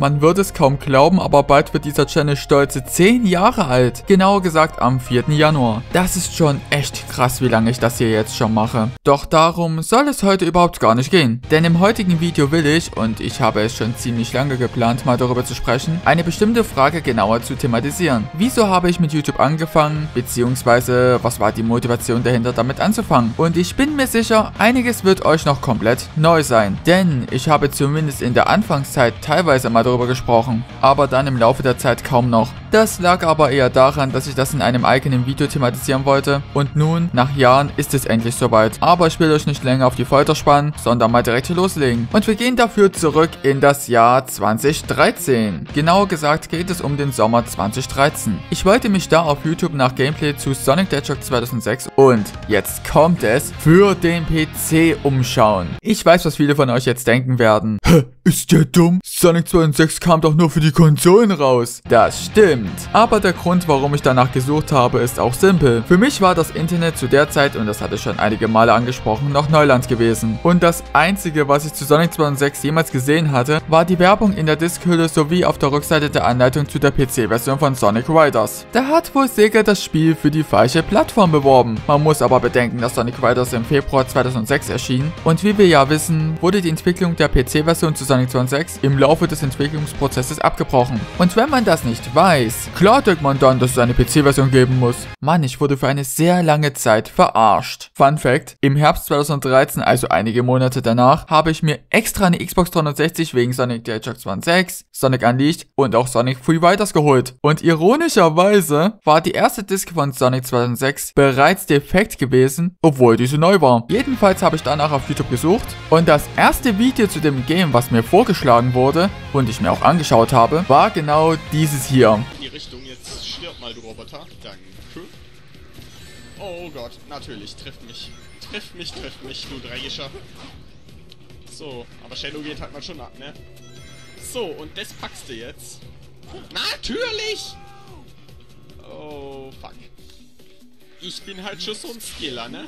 Man wird es kaum glauben, aber bald wird dieser Channel stolze 10 Jahre alt. Genauer gesagt am 4. Januar. Das ist schon echt krass, wie lange ich das hier jetzt schon mache. Doch darum soll es heute überhaupt gar nicht gehen. Denn im heutigen Video will ich, und ich habe es schon ziemlich lange geplant, mal darüber zu sprechen, eine bestimmte Frage genauer zu thematisieren. Wieso habe ich mit YouTube angefangen, beziehungsweise was war die Motivation dahinter, damit anzufangen? Und ich bin mir sicher, einiges wird euch noch komplett neu sein. Denn ich habe zumindest in der Anfangszeit teilweise mal darüber gesprochen, aber dann im Laufe der Zeit kaum noch. Das lag aber eher daran, dass ich das in einem eigenen Video thematisieren wollte. Und nun, nach Jahren, ist es endlich soweit. Aber ich will euch nicht länger auf die Folter spannen, sondern mal direkt hier loslegen. Und wir gehen dafür zurück in das Jahr 2013. Genauer gesagt geht es um den Sommer 2013. Ich wollte mich da auf YouTube nach Gameplay zu Sonic the Hedgehog 2006 und, jetzt kommt es, für den PC umschauen. Ich weiß, was viele von euch jetzt denken werden. Hä, ist der dumm? Sonic 2006 kam doch nur für die Konsolen raus. Das stimmt. Aber der Grund, warum ich danach gesucht habe, ist auch simpel. Für mich war das Internet zu der Zeit, und das hatte ich schon einige Male angesprochen, noch Neuland gewesen. Und das einzige, was ich zu Sonic 2006 jemals gesehen hatte, war die Werbung in der Diskhülle sowie auf der Rückseite der Anleitung zu der PC-Version von Sonic Riders. Da hat wohl Sega das Spiel für die falsche Plattform beworben. Man muss aber bedenken, dass Sonic Riders im Februar 2006 erschien. Und wie wir ja wissen, wurde die Entwicklung der PC-Version zu Sonic 2006 im Laufe des Entwicklungsprozesses abgebrochen. Und wenn man das nicht weiß, klar denkt man dann, dass es eine PC-Version geben muss. Mann, ich wurde für eine sehr lange Zeit verarscht. Fun Fact: Im Herbst 2013, also einige Monate danach, habe ich mir extra eine Xbox 360 wegen Sonic the Hedgehog 2006, Sonic Unleashed und auch Sonic Free Riders geholt. Und ironischerweise war die erste Disc von Sonic 2006 bereits defekt gewesen, obwohl diese neu war. Jedenfalls habe ich danach auf YouTube gesucht und das erste Video zu dem Game, was mir vorgeschlagen wurde und ich mir auch angeschaut habe, war genau dieses hier. Die Richtung, jetzt stirb mal, du Roboter. Danke. Oh Gott, natürlich, trifft mich, du Dreigischer. So, aber Shadow geht halt mal schon ab, ne? So, und das packst du jetzt. Natürlich! Oh, fuck. Ich bin halt schon so ein Skiller, ne?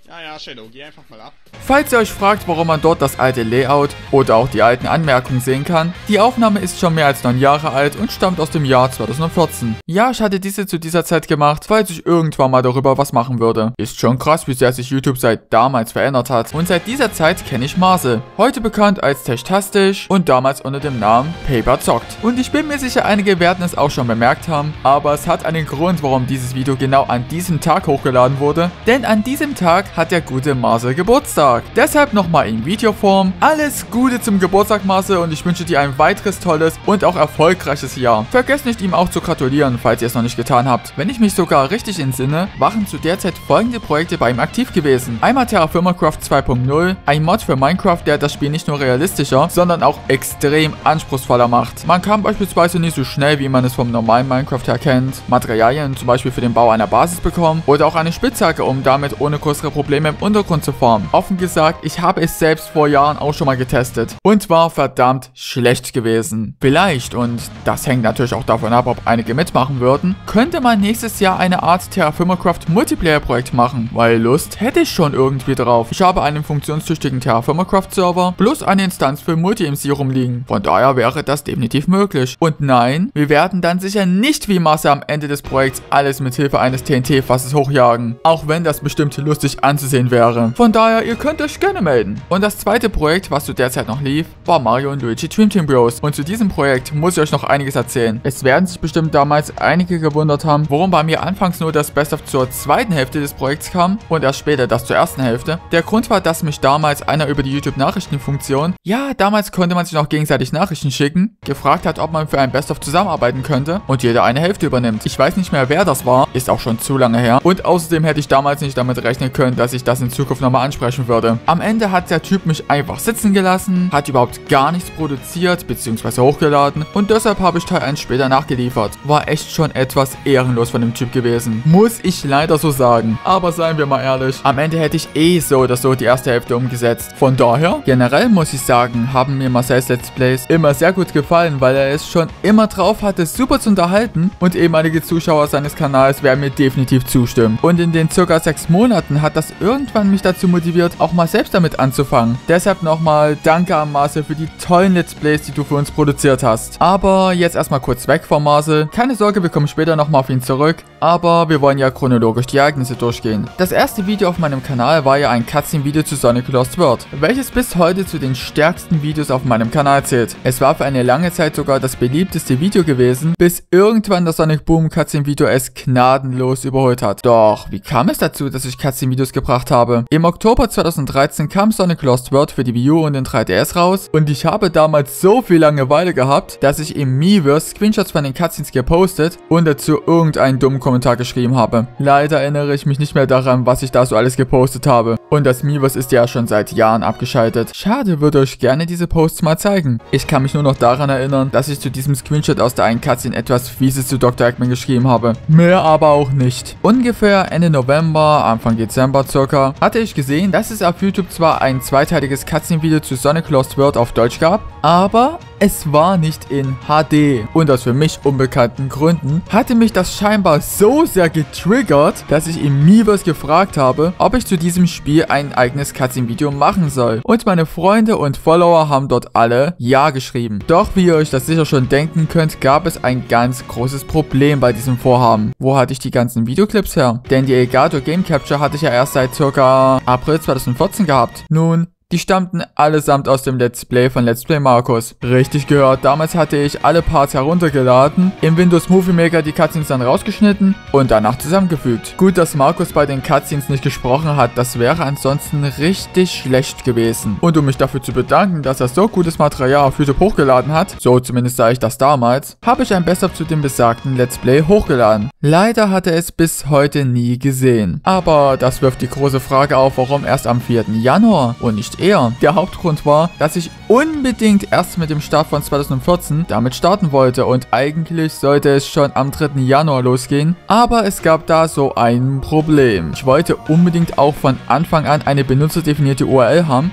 Ja, Shadow, geh einfach mal ab. Falls ihr euch fragt, warum man dort das alte Layout oder auch die alten Anmerkungen sehen kann, die Aufnahme ist schon mehr als 9 Jahre alt und stammt aus dem Jahr 2014. Ja, ich hatte diese zu dieser Zeit gemacht, falls ich irgendwann mal darüber was machen würde. Ist schon krass, wie sehr sich YouTube seit damals verändert hat. Und seit dieser Zeit kenne ich Marcel, heute bekannt als Techtastisch und damals unter dem Namen Paper Zockt. Und ich bin mir sicher, einige werden es auch schon bemerkt haben, aber es hat einen Grund, warum dieses Video genau an diesem Tag hochgeladen wurde, denn an diesem Tag hat der gute Marcel Geburtstag. Deshalb nochmal in Videoform. Alles Gute zum Geburtstag, Marcel, und ich wünsche dir ein weiteres tolles und auch erfolgreiches Jahr. Vergesst nicht, ihm auch zu gratulieren, falls ihr es noch nicht getan habt. Wenn ich mich sogar richtig entsinne, waren zu der Zeit folgende Projekte bei ihm aktiv gewesen. Einmal Terra Firma Craft 2.0, ein Mod für Minecraft, der das Spiel nicht nur realistischer, sondern auch extrem anspruchsvoller macht. Man kam beispielsweise nicht so schnell, wie man es vom normalen Minecraft her kennt, Materialien zum Beispiel für den Bau einer Basis bekommen oder auch eine Spitzhacke, um damit ohne größere Probleme im Untergrund zu farmen. Offen gesagt, ich habe es selbst vor Jahren auch schon mal getestet und war verdammt schlecht gewesen. Vielleicht, und das hängt natürlich auch davon ab, ob einige mitmachen würden, könnte man nächstes Jahr eine Art Terra Firma Craft Multiplayer Projekt machen, weil Lust hätte ich schon irgendwie drauf. Ich habe einen funktionstüchtigen Terra Firma Craft Server plus eine Instanz für Multi-MC rumliegen. Von daher wäre das definitiv möglich. Und nein, wir werden dann sicher nicht wie Marcel am Ende des Projekts alles mit Hilfe eines TNT-Fasses hochjagen. Auch wenn das bestimmt lustig anzusehen wäre. Von daher, ihr könnt euch gerne melden. Und das zweite Projekt, was zu der Zeit noch lief, war Mario und Luigi Dream Team Bros. Und zu diesem Projekt muss ich euch noch einiges erzählen. Es werden sich bestimmt damals einige gewundert haben, warum bei mir anfangs nur das Best-of zur zweiten Hälfte des Projekts kam und erst später das zur ersten Hälfte. Der Grund war, dass mich damals einer über die YouTube-Nachrichtenfunktion, ja, damals konnte man sich noch gegenseitig Nachrichten schicken, gefragt hat, ob man für ein Best-of zusammenarbeiten könnte und jeder eine Hälfte übernimmt. Ich weiß nicht mehr, wer das war, ist auch schon zu lange her. Und außerdem hätte ich damals nicht damit rechnen können, dass ich das in Zukunft nochmal ansprechen würde. Am Ende hat der Typ mich einfach sitzen gelassen, hat überhaupt gar nichts produziert bzw. hochgeladen und deshalb habe ich Teil 1 später nachgeliefert. War echt schon etwas ehrenlos von dem Typ gewesen. Muss ich leider so sagen. Aber seien wir mal ehrlich, am Ende hätte ich so oder so die erste Hälfte umgesetzt. Von daher, generell muss ich sagen, haben mir Marcels Let's Plays immer sehr gut gefallen, weil er es schon immer drauf hatte, super zu unterhalten und ehemalige Zuschauer seines Kanals werden mir definitiv zustimmen. Und in den ca. 6 Monaten hat das irgendwann mich dazu motiviert, auch mal selbst damit anzufangen. Deshalb nochmal danke an Marcel für die tollen Let's Plays, die du für uns produziert hast. Aber jetzt erstmal kurz weg von Marcel. Keine Sorge, wir kommen später nochmal auf ihn zurück. Aber wir wollen ja chronologisch die Ereignisse durchgehen. Das erste Video auf meinem Kanal war ja ein Cutscene-Video zu Sonic Lost World, welches bis heute zu den stärksten Videos auf meinem Kanal zählt. Es war für eine lange Zeit sogar das beliebteste Video gewesen, bis irgendwann das Sonic Boom Cutscene-Video es gnadenlos überholt hat. Doch, wie kam es dazu, dass ich Cutscene-Videos gebracht habe? Im Oktober 2013 kam Sonic Lost World für die Wii U und den 3DS raus und ich habe damals so viel Langeweile gehabt, dass ich im Miiverse Screenshots von den Cutscenes gepostet und dazu irgendeinen dummen Kommentar geschrieben habe. Leider erinnere ich mich nicht mehr daran, was ich da so alles gepostet habe. Und das Miiverse ist ja schon seit Jahren abgeschaltet. Schade, würde euch gerne diese Posts mal zeigen. Ich kann mich nur noch daran erinnern, dass ich zu diesem Screenshot aus der einen Cutscene etwas Fieses zu Dr. Eggman geschrieben habe. Mehr aber auch nicht. Ungefähr Ende November, Anfang Dezember circa, hatte ich gesehen, dass es auf YouTube zwar ein zweiteiliges Cutscene-Video zu Sonic Lost World auf Deutsch gab, aber es war nicht in HD. Und aus für mich unbekannten Gründen hatte mich das scheinbar so sehr getriggert, dass ich im Miiverse gefragt habe, ob ich zu diesem Spiel ein eigenes Cutscene-Video machen soll. Und meine Freunde und Follower haben dort alle Ja geschrieben. Doch wie ihr euch das sicher schon denken könnt, gab es ein ganz großes Problem bei diesem Vorhaben. Wo hatte ich die ganzen Videoclips her? Denn die Elgato Game Capture hatte ich ja erst seit ca. April 2014 gehabt. Nun, die stammten allesamt aus dem Let's Play von Let's Play Markus. Richtig gehört, damals hatte ich alle Parts heruntergeladen, im Windows Movie Maker die Cutscenes dann rausgeschnitten und danach zusammengefügt. Gut, dass Markus bei den Cutscenes nicht gesprochen hat, das wäre ansonsten richtig schlecht gewesen. Und um mich dafür zu bedanken, dass er so gutes Material auf YouTube hochgeladen hat, so zumindest sah ich das damals, habe ich ein Best-of zu dem besagten Let's Play hochgeladen. Leider hat er es bis heute nie gesehen. Aber das wirft die große Frage auf, warum erst am 4. Januar und nicht eher. Der Hauptgrund war, dass ich unbedingt erst mit dem Start von 2014 damit starten wollte und eigentlich sollte es schon am 3. Januar losgehen, aber es gab da so ein Problem. Ich wollte unbedingt auch von Anfang an eine benutzerdefinierte URL haben.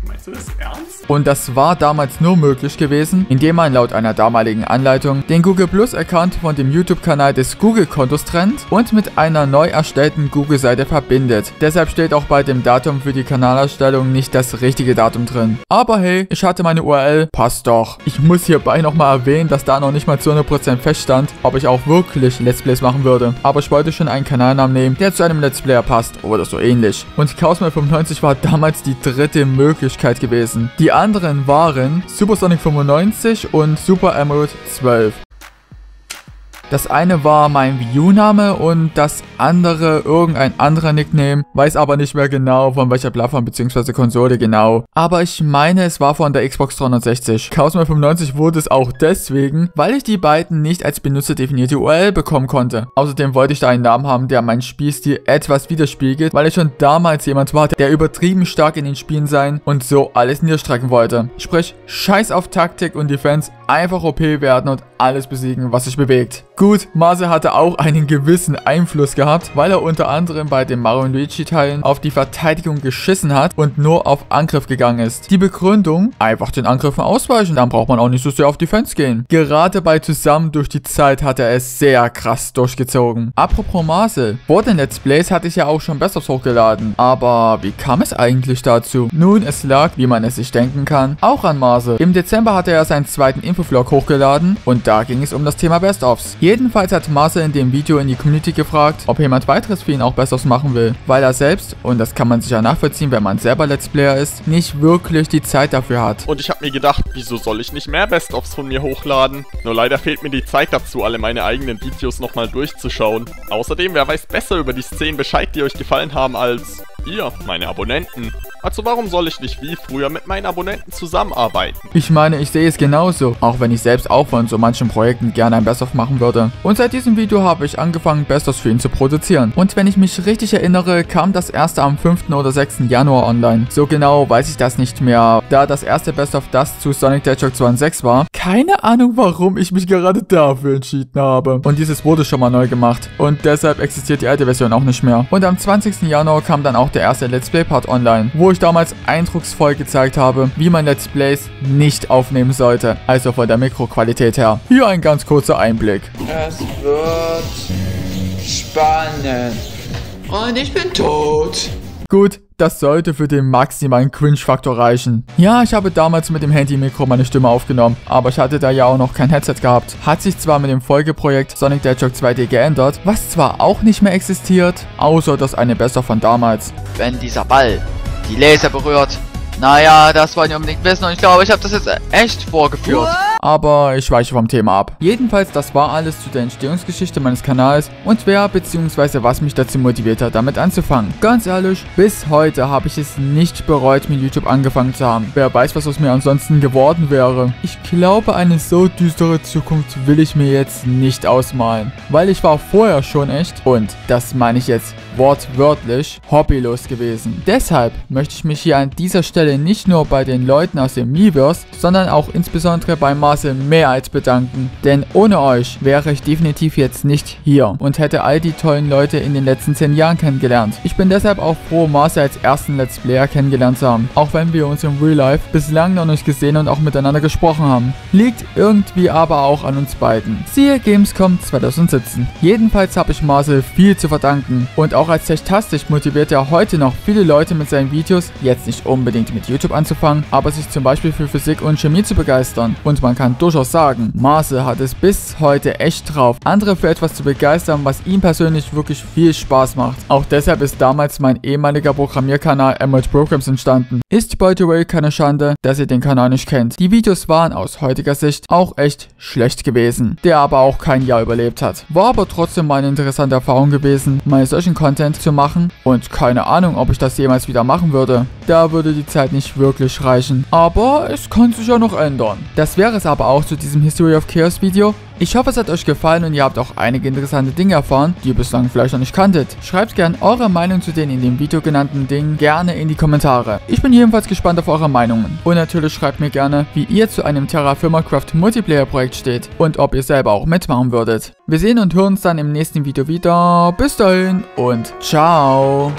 Meinst du das ernst? Und das war damals nur möglich gewesen, indem man laut einer damaligen Anleitung den Google Plus Account von dem YouTube-Kanal des Google-Kontos trennt und mit einer neu erstellten Google-Seite verbindet. Deshalb steht auch bei dem Datum für die Kanalerstellung nicht das richtige Datum drin. Aber hey, ich hatte meine URL, passt doch. Ich muss hierbei nochmal erwähnen, dass da noch nicht mal zu 100% feststand, ob ich auch wirklich Let's Plays machen würde. Aber ich wollte schon einen Kanalnamen nehmen, der zu einem Let's Player passt oder so ähnlich. Und Chaosman 95 war damals die dritte Möglichkeit gewesen. Die anderen waren Supersonic 95 und Super Emerald 12. Das eine war mein Wii U-Name und das andere irgendein anderer Nickname, weiß aber nicht mehr genau von welcher Plattform bzw. Konsole genau. Aber ich meine, es war von der Xbox 360. Chaosman 95 wurde es auch deswegen, weil ich die beiden nicht als benutzerdefinierte URL bekommen konnte. Außerdem wollte ich da einen Namen haben, der meinen Spielstil etwas widerspiegelt, weil ich schon damals jemand war, der übertrieben stark in den Spielen sein und so alles niederstrecken wollte. Sprich, scheiß auf Taktik und Defense, einfach OP werden und alles besiegen, was sich bewegt. Gut, Marcel hatte auch einen gewissen Einfluss gehabt, weil er unter anderem bei den Mario und Luigi Teilen auf die Verteidigung geschissen hat und nur auf Angriff gegangen ist. Die Begründung, einfach den Angriffen ausweichen, dann braucht man auch nicht so sehr auf Defense gehen. Gerade bei Zusammen durch die Zeit hat er es sehr krass durchgezogen. Apropos Marcel, vor den Let's Plays hatte ich ja auch schon Best-ofs hochgeladen, aber wie kam es eigentlich dazu? Nun, es lag, wie man es sich denken kann, auch an Marcel. Im Dezember hatte er seinen zweiten Infovlog hochgeladen und da ging es um das Thema Best-ofs. Jedenfalls hat Marcel in dem Video in die Community gefragt, ob jemand weiteres für ihn auch Best-ofs machen will, weil er selbst, und das kann man sicher nachvollziehen, wenn man selber Let's Player ist, nicht wirklich die Zeit dafür hat. Und ich habe mir gedacht, wieso soll ich nicht mehr Best-ofs von mir hochladen? Nur leider fehlt mir die Zeit dazu, alle meine eigenen Videos nochmal durchzuschauen. Außerdem, wer weiß besser über die Szenen Bescheid, die euch gefallen haben, als ihr, meine Abonnenten. Also warum soll ich nicht wie früher mit meinen Abonnenten zusammenarbeiten? Ich meine, ich sehe es genauso, auch wenn ich selbst auch von so manchen Projekten gerne ein Best-of machen würde. Und seit diesem Video habe ich angefangen, Best-ofs für ihn zu produzieren. Und wenn ich mich richtig erinnere, kam das erste am 5. oder 6. Januar online. So genau weiß ich das nicht mehr, da das erste Best-of das zu Sonic the Hedgehog 2 und 6 war. Keine Ahnung, warum ich mich gerade dafür entschieden habe. Und dieses wurde schon mal neu gemacht. Und deshalb existiert die alte Version auch nicht mehr. Und am 20. Januar kam dann auch der erste Let's Play Part online, wo ich damals eindrucksvoll gezeigt habe, wie man Let's Plays nicht aufnehmen sollte, also von der Mikroqualität her. Hier ein ganz kurzer Einblick. Es wird spannend. Und ich bin tot. Gut, das sollte für den maximalen Cringe-Faktor reichen. Ja, ich habe damals mit dem Handy-Mikro meine Stimme aufgenommen, aber ich hatte da ja auch noch kein Headset gehabt. Hat sich zwar mit dem Folgeprojekt Sonic the Hedgehog 2D geändert, was zwar auch nicht mehr existiert, außer das eine Besser von damals. Wenn dieser Ball die Laser berührt. Naja, das wollen wir unbedingt wissen und ich glaube, ich habe das jetzt echt vorgeführt. Aber ich weiche vom Thema ab. Jedenfalls, das war alles zu der Entstehungsgeschichte meines Kanals und wer bzw. was mich dazu motiviert hat, damit anzufangen. Ganz ehrlich, bis heute habe ich es nicht bereut, mit YouTube angefangen zu haben. Wer weiß, was aus mir ansonsten geworden wäre. Ich glaube, eine so düstere Zukunft will ich mir jetzt nicht ausmalen. Weil ich war vorher schon echt, und das meine ich jetzt wortwörtlich, hobbylos gewesen. Deshalb möchte ich mich hier an dieser Stelle nicht nur bei den Leuten aus dem Miiverse, sondern auch insbesondere bei Marcel mehr als bedanken. Denn ohne euch wäre ich definitiv jetzt nicht hier und hätte all die tollen Leute in den letzten 10 Jahren kennengelernt. Ich bin deshalb auch froh, Marcel als ersten Let's Player kennengelernt zu haben. Auch wenn wir uns im Real Life bislang noch nicht gesehen und auch miteinander gesprochen haben. Liegt irgendwie aber auch an uns beiden. Siehe Gamescom 2017. Jedenfalls habe ich Marcel viel zu verdanken. Und auch als Techtastisch motiviert er heute noch viele Leute mit seinen Videos, jetzt nicht unbedingt mit YouTube anzufangen, aber sich zum Beispiel für Physik und Chemie zu begeistern. Und man kann durchaus sagen, Marcel hat es bis heute echt drauf, andere für etwas zu begeistern, was ihm persönlich wirklich viel Spaß macht. Auch deshalb ist damals mein ehemaliger Programmierkanal Emerald Programs entstanden. Ist by the way keine Schande, dass ihr den Kanal nicht kennt. Die Videos waren aus heutiger Sicht auch echt schlecht gewesen, der aber auch kein Jahr überlebt hat. War aber trotzdem mal eine interessante Erfahrung gewesen, mal solchen Content zu machen und keine Ahnung, ob ich das jemals wieder machen würde. Da würde die Zeit nicht wirklich reichen. Aber es kann sich ja noch ändern. Das wäre es aber auch zu diesem History of Chaos Video. Ich hoffe, es hat euch gefallen und ihr habt auch einige interessante Dinge erfahren, die ihr bislang vielleicht noch nicht kanntet. Schreibt gerne eure Meinung zu den in dem Video genannten Dingen gerne in die Kommentare. Ich bin jedenfalls gespannt auf eure Meinungen. Und natürlich schreibt mir gerne, wie ihr zu einem Terra Firma Craft Multiplayer Projekt steht und ob ihr selber auch mitmachen würdet. Wir sehen und hören uns dann im nächsten Video wieder. Bis dahin und ciao!